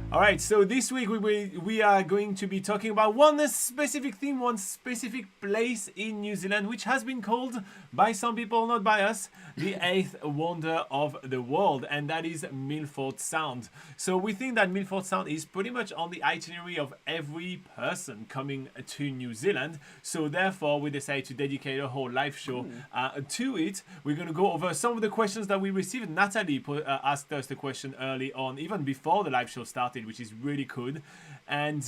All right, so this week we are going to be talking about one specific theme, one specific place in New Zealand, which has been called by some people, not by us, the eighth wonder of the world, and that is Milford Sound. So we think that Milford Sound is pretty much on the itinerary of every person coming to New Zealand. So therefore, we decided to dedicate a whole live show to it. We're going to go over some of the questions that we received. Natalie asked us the question early on, even before the live show started, which is really good. And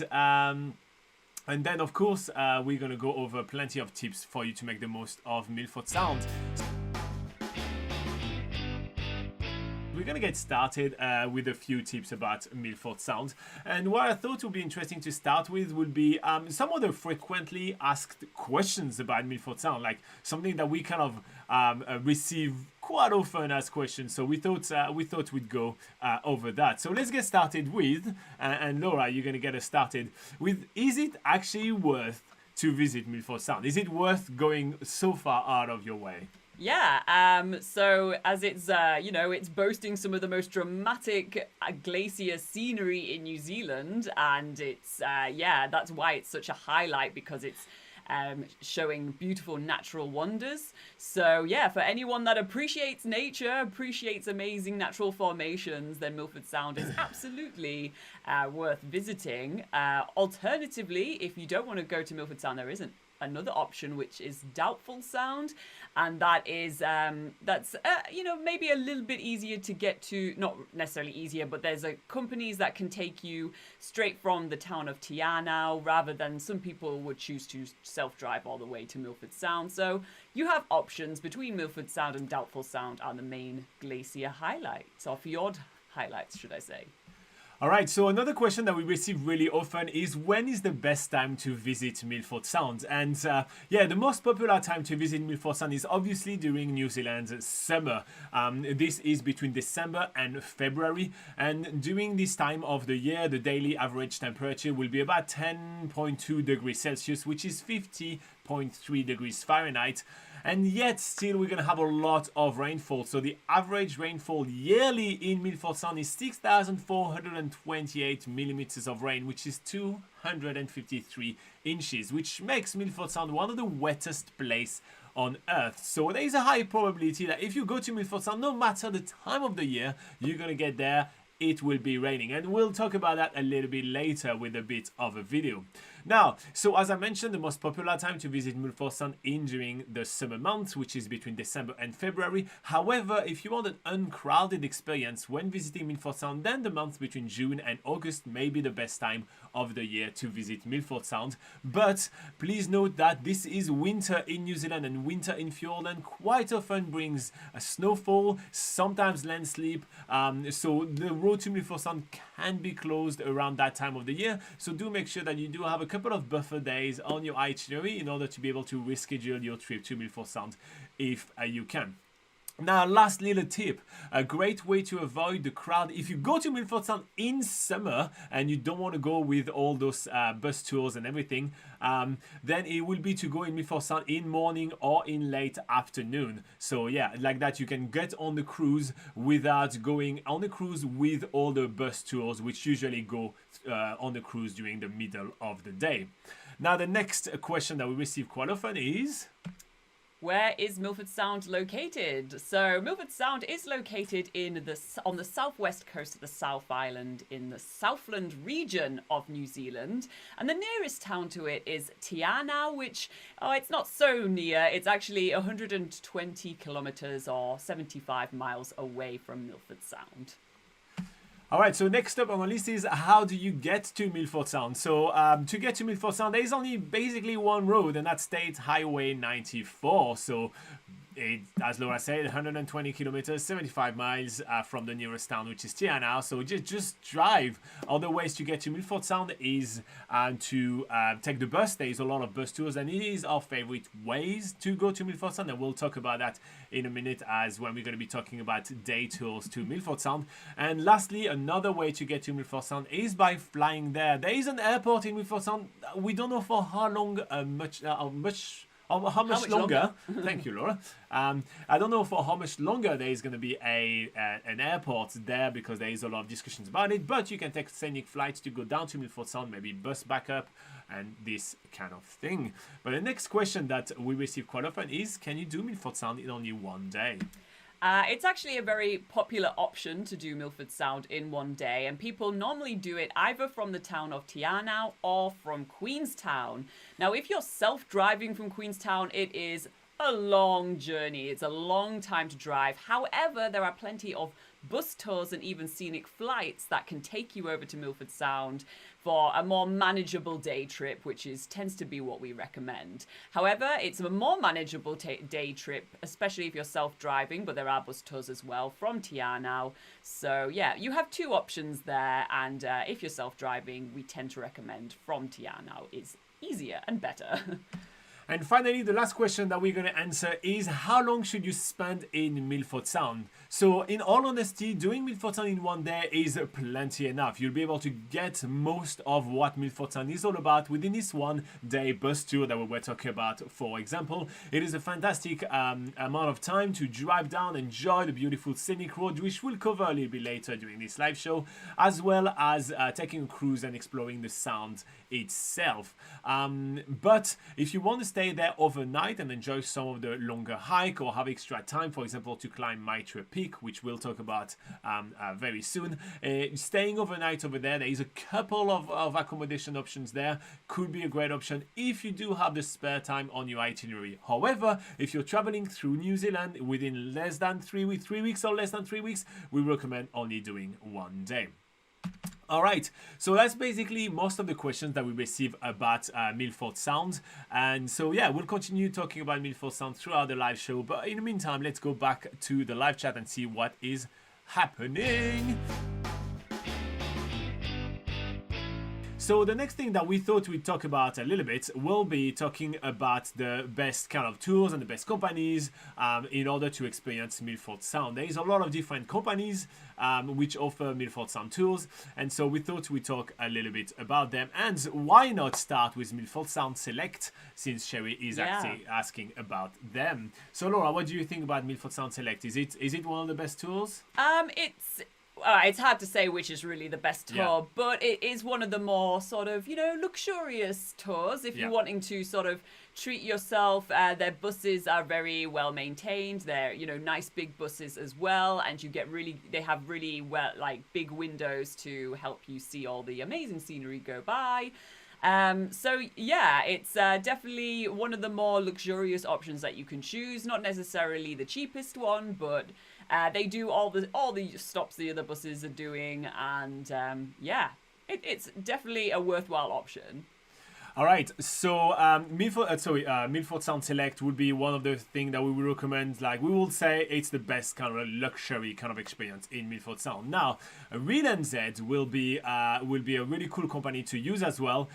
then of course we're gonna go over plenty of tips for you to make the most of Milford Sound. We're going to get started with a few tips about Milford Sound. And what I thought would be interesting to start with would be some of the frequently asked questions about Milford Sound, like something that we kind of receive quite often as questions. So we thought we'd go over that. So let's get started with, and Laura, you're going to get us started with, is it actually worth to visit Milford Sound? Is it worth going so far out of your way? Yeah, so as it's, it's boasting some of the most dramatic glacier scenery in New Zealand, and it's, that's why it's such a highlight, because it's showing beautiful natural wonders. So yeah, for anyone that appreciates nature, appreciates amazing natural formations, then Milford Sound is absolutely worth visiting. Alternatively, if you don't want to go to Milford Sound, there isn't another option, which is Doubtful Sound, and that is maybe a little bit easier to get to, not necessarily easier, but there's companies that can take you straight from the town of Te Anau, rather than some people would choose to self-drive all the way to Milford Sound. So you have options between Milford Sound and Doubtful Sound are the main glacier highlights, or fjord highlights, should I say. All right, so another question that we receive really often is, when is the best time to visit Milford Sound? And the most popular time to visit Milford Sound is obviously during New Zealand's summer. This is between December and February. And during this time of the year, the daily average temperature will be about 10.2 degrees Celsius, which is 50.3 degrees Fahrenheit. And yet still we're going to have a lot of rainfall. So the average rainfall yearly in Milford Sound is 6,428 millimeters of rain, which is 253 inches, which makes Milford Sound one of the wettest places on Earth. So there is a high probability that if you go to Milford Sound, no matter the time of the year, you're going to get there, it will be raining. And we'll talk about that a little bit later with a bit of a video. Now, so as I mentioned, the most popular time to visit Milford Sound is during the summer months, which is between December and February. However, if you want an uncrowded experience when visiting Milford Sound, then the months between June and August may be the best time of the year to visit Milford Sound. But please note that this is winter in New Zealand, and winter in Fiordland quite often brings a snowfall, sometimes landslip. So the road to Milford Sound can be closed around that time of the year. So do make sure that you do have a couple of buffer days on your itinerary in order to be able to reschedule your trip to Milford Sound if you can. Now, last little tip, a great way to avoid the crowd. If you go to Milford Sound in summer and you don't want to go with all those bus tours and everything, then it will be to go in Milford Sound in morning or in late afternoon. So yeah, like that you can get on the cruise without going on the cruise with all the bus tours, which usually go on the cruise during the middle of the day. Now, the next question that we receive quite often is, where is Milford Sound located? So Milford Sound is located on the southwest coast of the South Island in the Southland region of New Zealand. And the nearest town to it is Te Anau, which, it's not so near. It's actually 120 kilometers or 75 miles away from Milford Sound. all right, so next up on the list is, how do you get to Milford Sound? So to get to Milford Sound, there is only basically one road, and that's State Highway 94. So as Laura said, 120 kilometers, 75 miles from the nearest town, which is Te Anau. So just drive. Other ways to get to Milford Sound is to take the bus. There is a lot of bus tours, and it is our favorite ways to go to Milford Sound. And we'll talk about that in a minute, as when we're going to be talking about day tours to Milford Sound. And lastly, another way to get to Milford Sound is by flying there. There is an airport in Milford Sound. We don't know for how long, much How much longer? Thank you, Laura. I don't know for how much longer there is going to be an airport there because there is a lot of discussions about it. But you can take scenic flights to go down to Milford Sound, maybe bus back up, and this kind of thing. But the next question that we receive quite often is, can you do Milford Sound in only one day? It's actually a very popular option to do Milford Sound in one day, and people normally do it either from the town of Tiarnau or from Queenstown. Now, if you're self-driving from Queenstown, it is a long journey. It's a long time to drive. However, there are plenty of bus tours and even scenic flights that can take you over to Milford Sound for a more manageable day trip, which tends to be what we recommend. However, it's a more manageable day trip, especially if you're self-driving, but there are bus tours as well from Tiarnau. So yeah, you have two options there, and if you're self-driving, we tend to recommend from Tiarnau. It's easier and better. And finally, the last question that we're going to answer is, how long should you spend in Milford Sound? So in all honesty, doing Milford Sound in one day is plenty enough. You'll be able to get most of what Milford Sound is all about within this one day bus tour that we were talking about. For example, it is a fantastic amount of time to drive down, enjoy the beautiful scenic road, which we'll cover a little bit later during this live show, as well as taking a cruise and exploring the sound itself. But if you want to stay there overnight and enjoy some of the longer hike, or have extra time, for example, to climb Mitra Peak, which we'll talk about very soon, staying overnight over there is a couple of accommodation options there. Could be a great option if you do have the spare time on your itinerary. However, if you're traveling through New Zealand within less than 3 weeks or less than 3 weeks, we recommend only doing one day. All right, so that's basically most of the questions that we receive about Milford Sound. And so, yeah, we'll continue talking about Milford Sound throughout the live show. But in the meantime, let's go back to the live chat and see what is happening. So the next thing that we thought we'd talk about a little bit will be talking about the best kind of tours and the best companies in order to experience Milford Sound. There is a lot of different companies which offer Milford Sound tours, and so we thought we'd talk a little bit about them. And why not start with Milford Sound Select, since Sherry is actually asking about them. So Laura, what do you think about Milford Sound Select? Is it one of the best tours? It's hard to say which is really the best tour, but it is one of the more sort of, luxurious tours. If you're wanting to sort of treat yourself, their buses are very well maintained. They're, nice big buses as well. And they have really big windows to help you see all the amazing scenery go by. It's definitely one of the more luxurious options that you can choose. Not necessarily the cheapest one, but they do all the stops the other buses are doing, and it's definitely a worthwhile option. All right, so Milford Sound Select would be one of the things that we would recommend. Like, we will say it's the best kind of luxury kind of experience in Milford Sound. Now, RealNZ will be a really cool company to use as well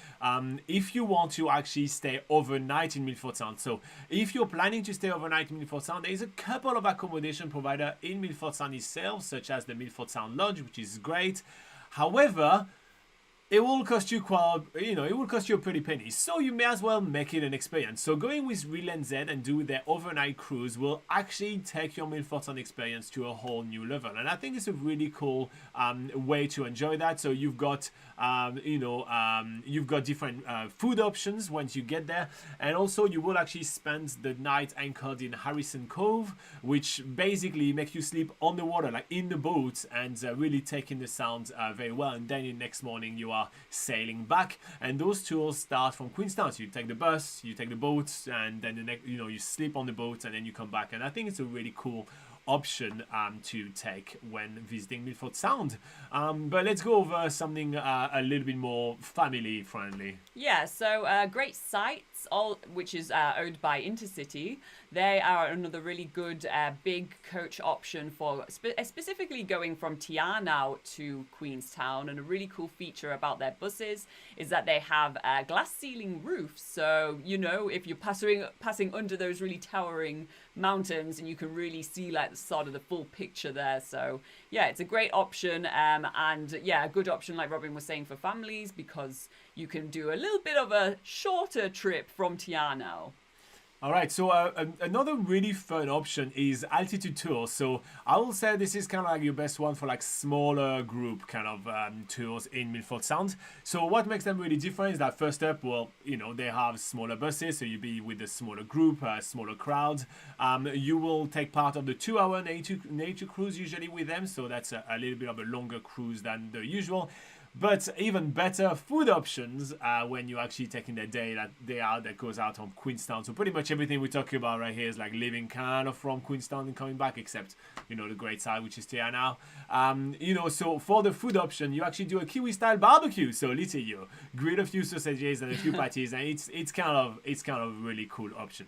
if you want to actually stay overnight in Milford Sound. So if you're planning to stay overnight in Milford Sound, there is a couple of accommodation provider in Milford Sound itself, such as the Milford Sound Lodge, which is great. However, it will cost you a pretty penny. So you may as well make it an experience. So going with RealNZ and do their overnight cruise will actually take your Milford Sound experience to a whole new level. And I think it's a really cool way to enjoy that. So you've got different food options once you get there. And also you will actually spend the night anchored in Harrison Cove, which basically make you sleep on the water, like in the boat, and really take in the sound very well. And then the next morning you are sailing back, and those tours start from Queenstown. So you take the bus, you take the boat, and then you sleep on the boat, and then you come back. And I think it's a really cool option to take when visiting Milford Sound. But let's go over something a little bit more family friendly. Yeah, so Great Sights, which is owned by Intercity. They are another really good big coach option for specifically going from Tiarnau to Queenstown. And a really cool feature about their buses is that they have glass ceiling roofs. So, if you're passing under those really towering mountains, and you can really see the sort of the full picture there. So yeah, it's a great option, and a good option, like Robin was saying, for families, because you can do a little bit of a shorter trip from Tiarnau. All right, so another really fun option is altitude tours. So I will say this is kind of like your best one for like smaller group kind of tours in Milford Sound. So what makes them really different is that first up, well, you know, they have smaller buses, so you'll be with a smaller group, a smaller crowd. You will take part of the 2-hour nature cruise usually with them, so that's a little bit of a longer cruise than the usual. But even better food options when you're actually taking the day out that goes out from Queenstown. So pretty much everything we're talking about right here is like living kind of from Queenstown and coming back, except, you know, the great side, which is here now. You know, so for the food option, you actually do a Kiwi-style barbecue. So literally you grill a few sausages and a few patties, and it's kind of a really cool option.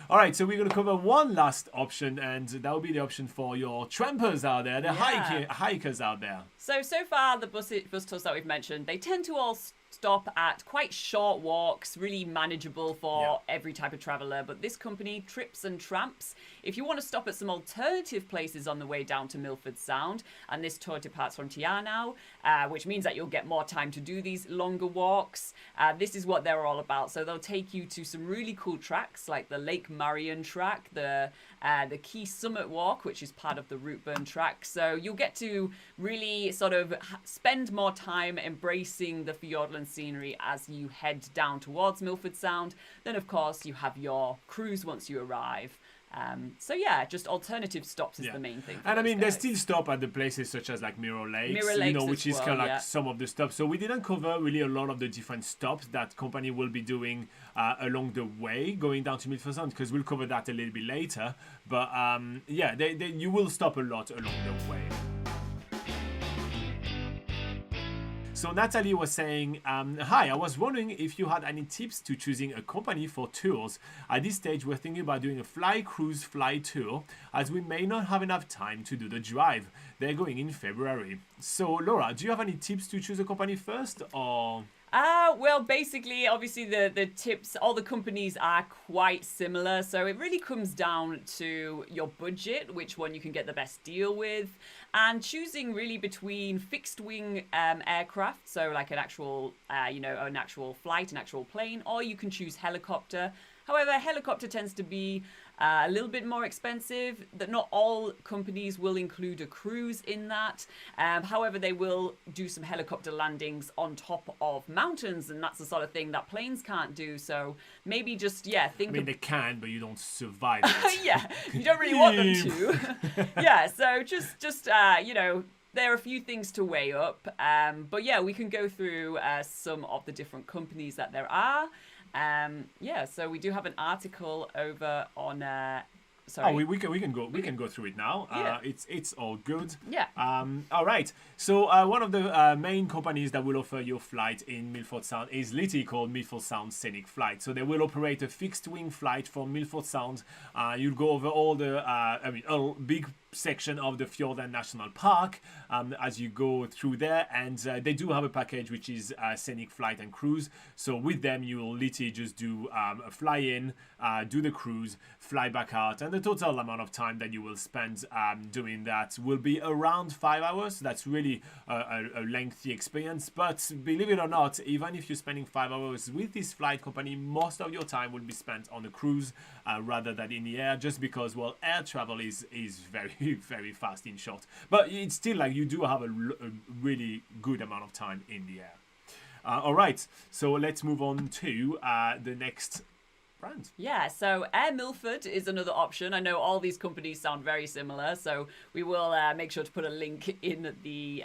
All right, so we're going to cover one last option, and that will be the option for your trampers out there, the hikers out there. So far, the bus tours that we've mentioned, they tend to all stop at quite short walks, really manageable for every type of traveller. But this company, Trips and Tramps, if you want to stop at some alternative places on the way down to Milford Sound, and this tour departs from Tianao, which means that you'll get more time to do these longer walks. This is what they're all about. So they'll take you to some really cool tracks like the Lake Marion track, the Key Summit Walk, which is part of the Routeburn track. So you'll get to really sort of spend more time embracing the Fiordland scenery as you head down towards Milford Sound. Then, of course, you have your cruise once you arrive. So yeah, just alternative stops is the main thing. And I mean, they still stop at the places such as like Mirror Lakes, you know, which is kind of like some of the stops. So we didn't cover really a lot of the different stops that company will be doing along the way going down to Milford Sound, because we'll cover that a little bit later. But yeah, you will stop a lot along the way. So Natalie was saying, hi, I was wondering if you had any tips to choosing a company for tours. At this stage, we're thinking about doing a fly cruise fly tour, as we may not have enough time to do the drive. They're going in February. So Laura, do you have any tips to choose a company first, or...? Well, basically, obviously, the tips, all the companies are quite similar. So it really comes down to your budget, which one you can get the best deal with, and choosing really between fixed wing aircraft, so like an actual, an actual flight, an actual plane, or you can choose helicopter. However, helicopter tends to be a little bit more expensive. That not all companies will include a cruise in that. However, they will do some helicopter landings on top of mountains, and that's the sort of thing that planes can't do. So maybe just, think... I mean, they can, but you don't survive it. Yeah, you don't really want them to. Yeah, so just there are a few things to weigh up. But yeah, we can go through some of the different companies that there are. So we do have an article over on sorry. Oh, we can go through it now. Yeah. It's all good. Yeah. All right. So one of the main companies that will offer your flight in Milford Sound is literally called Milford Sound Scenic Flight. So they will operate a fixed wing flight from Milford Sound. You'll go over all the a big section of the Fiordland National Park as you go through there, and they do have a package which is scenic flight and cruise. So with them you will literally just do a fly in, do the cruise, fly back out, and the total amount of time that you will spend doing that will be around 5 hours. So that's really a lengthy experience, but believe it or not, even if you're spending 5 hours with this flight company, most of your time will be spent on the cruise rather than in the air, just because, well, air travel is very fast, in short, but it's still like you do have a really good amount of time in the air. All right, so let's move on to the next brand. Yeah, so Air Milford is another option. I know all these companies sound very similar, so we will make sure to put a link in the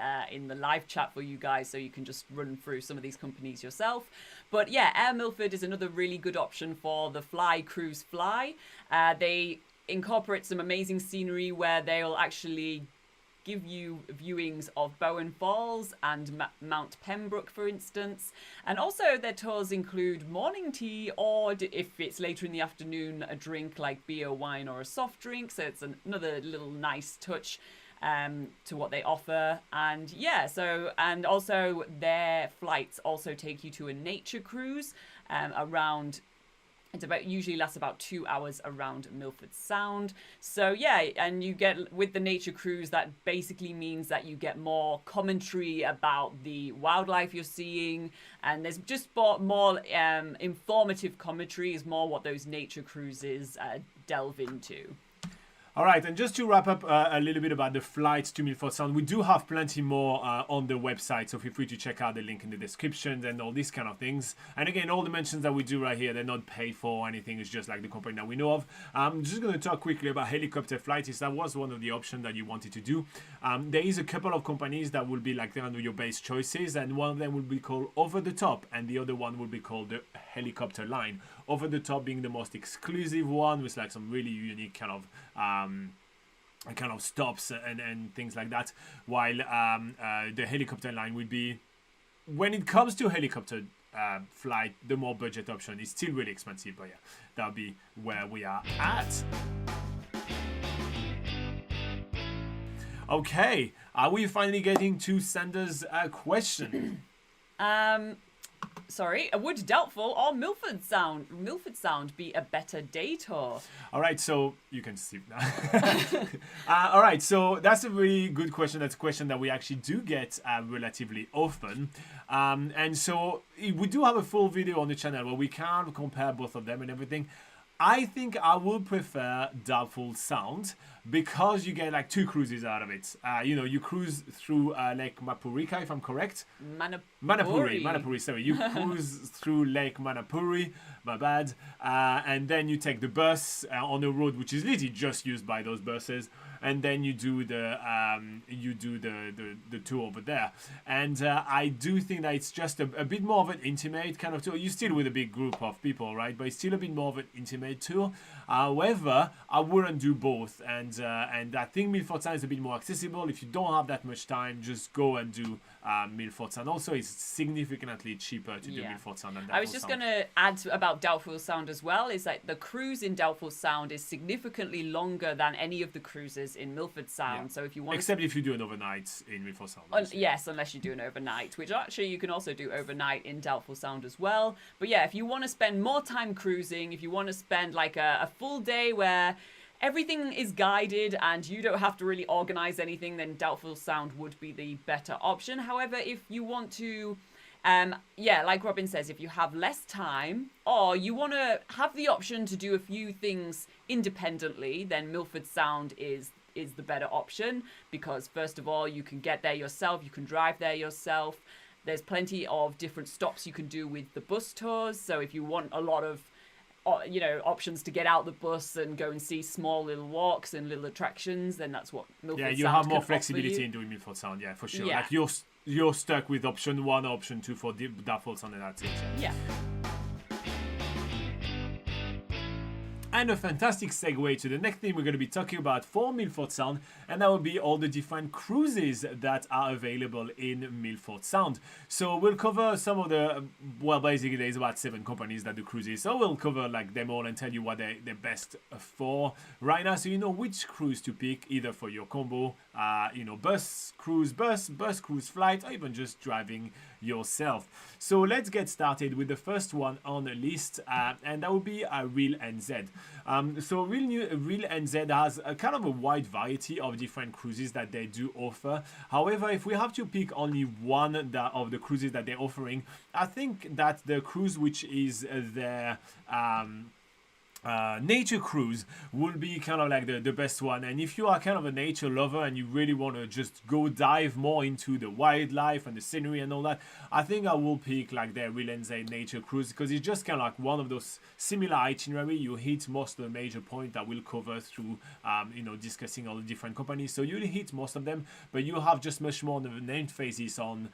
live chat for you guys, so you can just run through some of these companies yourself. But yeah, Air Milford is another really good option for the fly cruise fly. They incorporate some amazing scenery where they'll actually give you viewings of Bowen Falls and Mount Pembroke, for instance. And also their tours include morning tea, or if it's later in the afternoon, a drink like beer, wine, or a soft drink. So it's another little nice touch to what they offer. And yeah, and also their flights also take you to a nature cruise around It usually lasts about 2 hours around Milford Sound. So yeah, and you get, with the nature cruise, that basically means that you get more commentary about the wildlife you're seeing, and there's just more informative commentary is more what those nature cruises delve into. All right, and just to wrap up a little bit about the flights to Milford Sound, we do have plenty more on the website, so feel free to check out the link in the description and all these kind of things. And again, all the mentions that we do right here, they're not paid for or anything, it's just like the company that we know of. I'm just going to talk quickly about helicopter flights, if that was one of the options that you wanted to do. There is a couple of companies that will be like kind of your base choices, and one of them will be called Over the Top, and the other one will be called the Helicopter Line. Over the Top being the most exclusive one with like some really unique kind of stops and things like that, while the Helicopter Line would be, when it comes to helicopter flight, the more budget option. Is still really expensive, but yeah, that'll be where we are at. Okay, are we finally getting to Sanders' question? Sorry, would Doubtful or Milford Sound be a better day tour? All right, so you can sleep now. All right, so that's a really good question. That's a question that we actually do get relatively often. And so we do have a full video on the channel where we can compare both of them and everything. I think I would prefer Doubtful Sound because you get like 2 cruises out of it. You cruise through Lake Mapurika, if I'm correct. Manapuri, sorry. You cruise through Lake Manapuri, my bad. And then you take the bus on a road which is literally just used by those buses. And then you do the tour over there. And I do think that it's just a bit more of an intimate kind of tour. You're still with a big group of people, right? But it's still a bit more of an intimate tour. However, I wouldn't do both. And I think Milford Sound is a bit more accessible. If you don't have that much time, just go and do Milford Sound. Also, it's significantly cheaper to do Milford Sound than Doubtful Sound. I was just going to add about Doubtful Sound as well, is that the cruise in Doubtful Sound is significantly longer than any of the cruises in Milford Sound. So if you want, except if you do an overnight in Milford Sound. Yes, unless you do an overnight, which actually you can also do overnight in Doubtful Sound as well. But yeah, if you want to spend more time cruising, if you want to spend like a full day where everything is guided and you don't have to really organize anything, then Doubtful Sound would be the better option. However, if you want to, like Robin says, if you have less time or you want to have the option to do a few things independently, then Milford Sound is the better option, because first of all, you can get there yourself, you can drive there yourself. There's plenty of different stops you can do with the bus tours. So if you want a lot of options to get out the bus and go and see small little walks and little attractions, then that's what Milford Sound you have more can flexibility offer you. in doing Milford Sound, for sure. Yeah. Like you're stuck with option 1, option 2 for Doubtful Sound, and that's it. Yeah. And a fantastic segue to the next thing we're going to be talking about for Milford Sound, and that will be all the different cruises that are available in Milford Sound. So we'll cover some of the, basically there's about 7 companies that do cruises, so we'll cover like them all and tell you what they're best for right now, so you know which cruise to pick, either for your combo, bus, cruise, flight, or even just driving yourself. So let's get started with the first one on the list, and that would be Real NZ. So Real NZ has a kind of a wide variety of different cruises that they do offer. However, if we have to pick only one of the cruises that they're offering, I think that the cruise which is their nature cruise will be kind of like the best one. And if you are kind of a nature lover and you really want to just go dive more into the wildlife and the scenery and all that, I think I will pick like their Real NZ nature cruise, because it's just kind of like one of those similar itinerary. You hit most of the major points that we'll cover through discussing all the different companies, so you'll hit most of them, but you have just much more of an emphasis on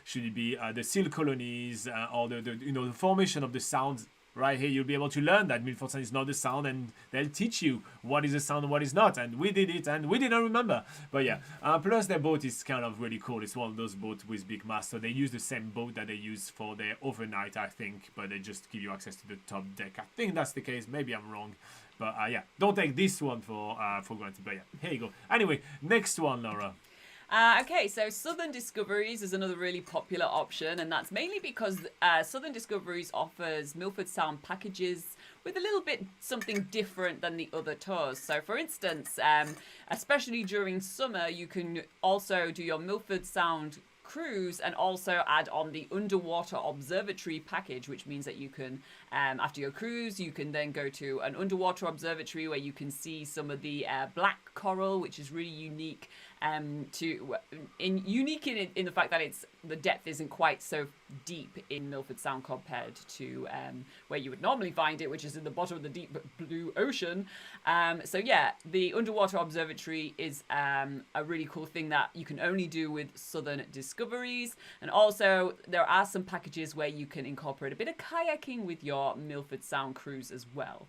should it be the seal colonies or the formation of the sounds. Right here, you'll be able to learn that Milford Sound is not the sound, and they'll teach you what is a sound and what is not. And we did it, and we didn't remember. But yeah, plus their boat is kind of really cool. It's one of those boats with big mast, so they use the same boat that they use for their overnight, I think, but they just give you access to the top deck. I think that's the case. Maybe I'm wrong. But don't take this one for granted. But yeah, here you go. Anyway, next one, Laura. Okay, so Southern Discoveries is another really popular option, and that's mainly because Southern Discoveries offers Milford Sound packages with a little bit something different than the other tours. So, for instance, especially during summer, you can also do your Milford Sound cruise and also add on the underwater observatory package, which means that you can after your cruise you can then go to an underwater observatory where you can see some of the black coral, which is really unique unique in the fact that the depth isn't quite so deep in Milford Sound compared to where you would normally find it, which is in the bottom of the deep blue ocean. So yeah, the underwater observatory is a really cool thing that you can only do with Southern Discoveries. And also there are some packages where you can incorporate a bit of kayaking with your Milford Sound cruise as well.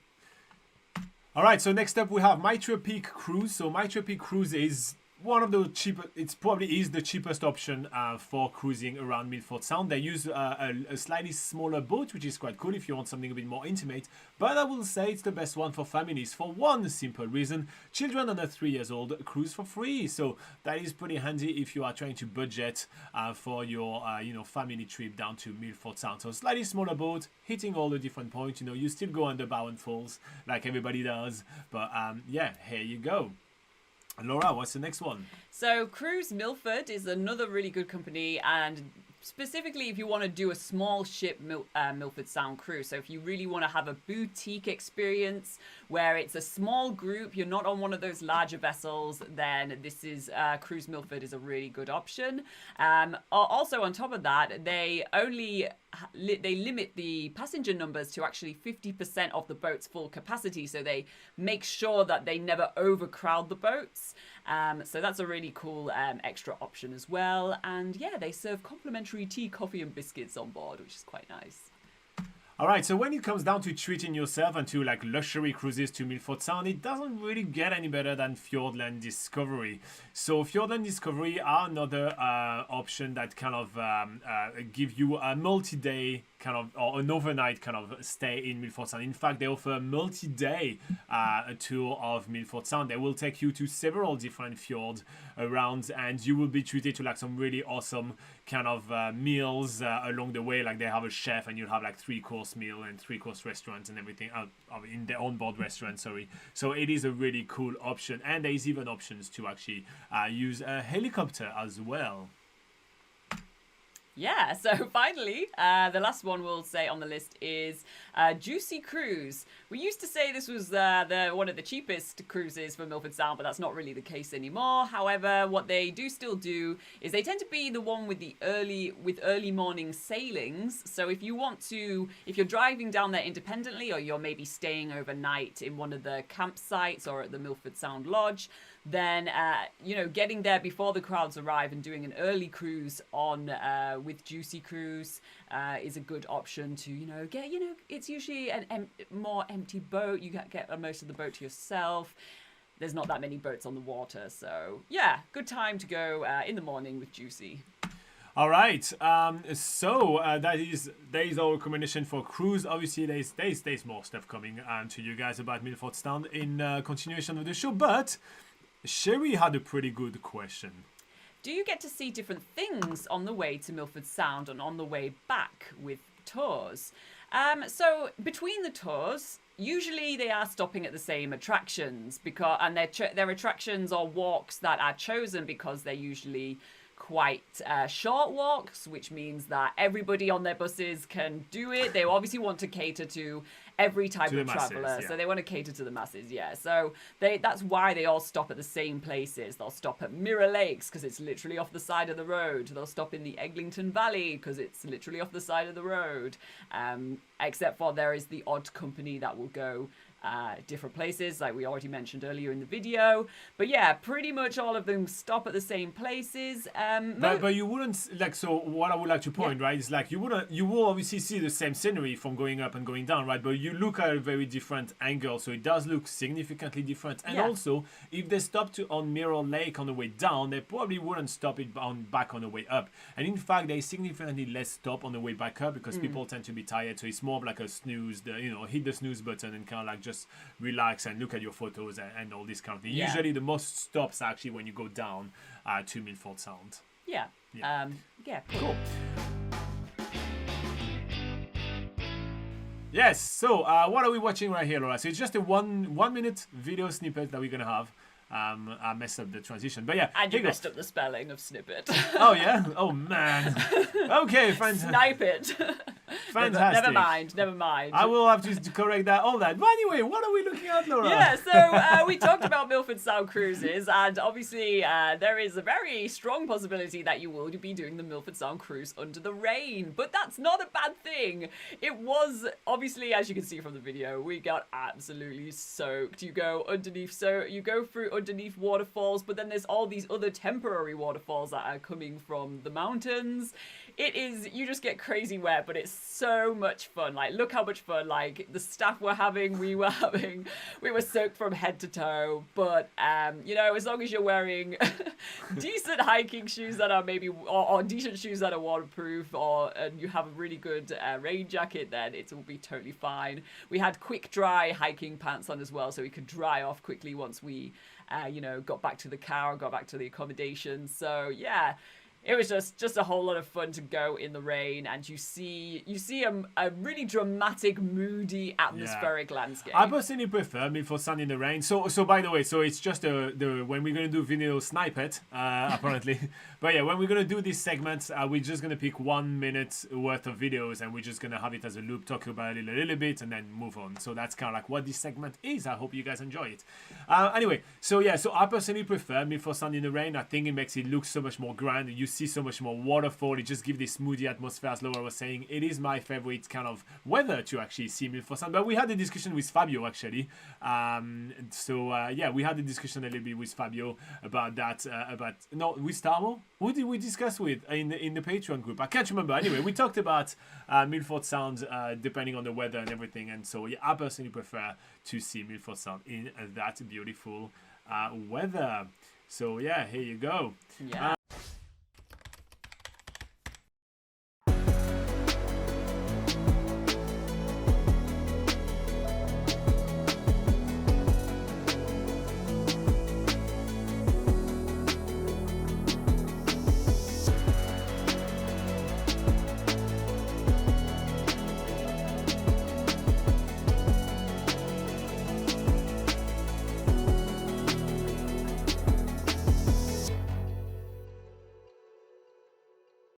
All right, so next up we have Mitra Peak Cruise. So Mitra Peak Cruise is one of the cheapest, it probably is the cheapest option for cruising around Milford Sound. They use a slightly smaller boat, which is quite cool if you want something a bit more intimate. But I will say it's the best one for families for one simple reason. Children under 3 years old cruise for free. So that is pretty handy if you are trying to budget for your family trip down to Milford Sound. So slightly smaller boat, hitting all the different points. You still go under Bowen Falls like everybody does. But yeah, here you go. Laura, what's the next one? So Cruise Milford is another really good company, and specifically if you want to do a small ship Milford Sound cruise. So if you really want to have a boutique experience where it's a small group, you're not on one of those larger vessels, then this is Cruise Milford is a really good option. Also on top of that, they limit the passenger numbers to actually 50% of the boat's full capacity, so they make sure that they never overcrowd the boats. So that's a really cool extra option as well. And yeah, they serve complimentary tea, coffee and biscuits on board, which is quite nice. All right, so when it comes down to treating yourself and to like luxury cruises to Milford Sound, it doesn't really get any better than Fiordland Discovery. So Fiordland Discovery are another option that kind of give you a multi-day kind of or an overnight kind of stay in Milford Sound. In fact, they offer a multi-day tour of Milford Sound. They will take you to several different fjords around, and you will be treated to like some really awesome kind of meals along the way. Like they have a chef, and you'll have like 3-course meal and 3-course restaurants and everything in their onboard restaurant. Sorry. So it is a really cool option, and there is even options to actually use a helicopter as well. Yeah, so finally, the last one we'll say on the list is Juicy Cruise. We used to say this was one of the cheapest cruises for Milford Sound, but that's not really the case anymore. However, what they do still do is they tend to be the one with early morning sailings. So if you're driving down there independently, or you're maybe staying overnight in one of the campsites or at the Milford Sound Lodge, then getting there before the crowds arrive and doing an early cruise on with Juicy Cruise is a good option to get it's usually a more empty boat. You get most of the boat to yourself. There's not that many boats on the water, so yeah, good time to go in the morning with Juicy. All right, so there is our recommendation for cruise. Obviously, there's more stuff coming to you guys about Milford Sound in continuation of the show, but Sherry had a pretty good question. Do you get to see different things on the way to Milford Sound and on the way back with tours? So between the tours, usually they are stopping at the same attractions and they're attractions or walks that are chosen because they're usually quite short walks, which means that everybody on their buses can do it. They obviously want to cater to every type of traveller, masses, yeah. So they want to cater to the masses, yeah. So that's why they all stop at the same places. They'll stop at Mirror Lakes because it's literally off the side of the road. They'll stop in the Eglinton Valley because it's literally off the side of the road. Except for there is the odd company that will go different places, like we already mentioned earlier in the video. But yeah, pretty much all of them stop at the same places. But you wouldn't so what I would like to point, right, is like you will obviously see the same scenery from going up and going down, right? But you look at a very different angle, so it does look significantly different. And also, if they stopped on Mirror Lake on the way down, they probably wouldn't stop it back on the way up. And in fact, there is significantly less stop on the way back up because people tend to be tired. So it's more of like a snooze, hit the snooze button and kind of like just just relax and look at your photos and all this kind of thing. Yeah. Usually the most stops are actually when you go down to Milford Sound. Yeah. Yeah. Cool. Yes, so what are we watching right here, Laura? So it's just a one minute video snippet that we're gonna have. I messed up the transition, but yeah. And you here messed up the spelling of snippet. Oh yeah? Oh man. Okay, fantastic. Snippet. Fantastic. Never mind. I will have to correct all that. But anyway, what are we looking at, Laura? Yeah, so we talked about Milford Sound cruises, and obviously there is a very strong possibility that you will be doing the Milford Sound cruise under the rain, but that's not a bad thing. It was, obviously, as you can see from the video, we got absolutely soaked. You go through underneath waterfalls, but then there's all these other temporary waterfalls that are coming from the mountains. You just get crazy wet, but it's so much fun. Like, look how much fun, like, the staff were having, we were soaked from head to toe, but, as long as you're wearing decent hiking shoes that are or decent shoes that are waterproof, and you have a really good rain jacket, then it will be totally fine. We had quick dry hiking pants on as well, so we could dry off quickly once we, got back to the car, got back to the accommodation. So, yeah. It was just a whole lot of fun to go in the rain, and you see a really dramatic, moody, atmospheric landscape. I personally prefer Milford Sound in the rain. So by the way, so it's just the when we're gonna do video Snippet, apparently. But yeah, when we're gonna do these segments, we're just gonna pick 1 minute worth of videos, and we're just gonna have it as a loop, talk about it a little bit, and then move on. So that's kind of like what this segment is. I hope you guys enjoy it. Anyway, so I personally prefer Milford Sound in the rain. I think it makes it look so much more grand. You see so much more waterfall. It just gives this moody atmosphere, as Laura was saying. It is my favorite kind of weather to actually see Milford Sound. But we had a discussion with Fabio actually. We had a discussion a little bit with Fabio about that. With Tamo. Who did we discuss with in the Patreon group? I can't remember. Anyway, we talked about Milford Sound depending on the weather and everything. And so I personally prefer to see Milford Sound in that beautiful weather. So yeah, here you go. Yeah.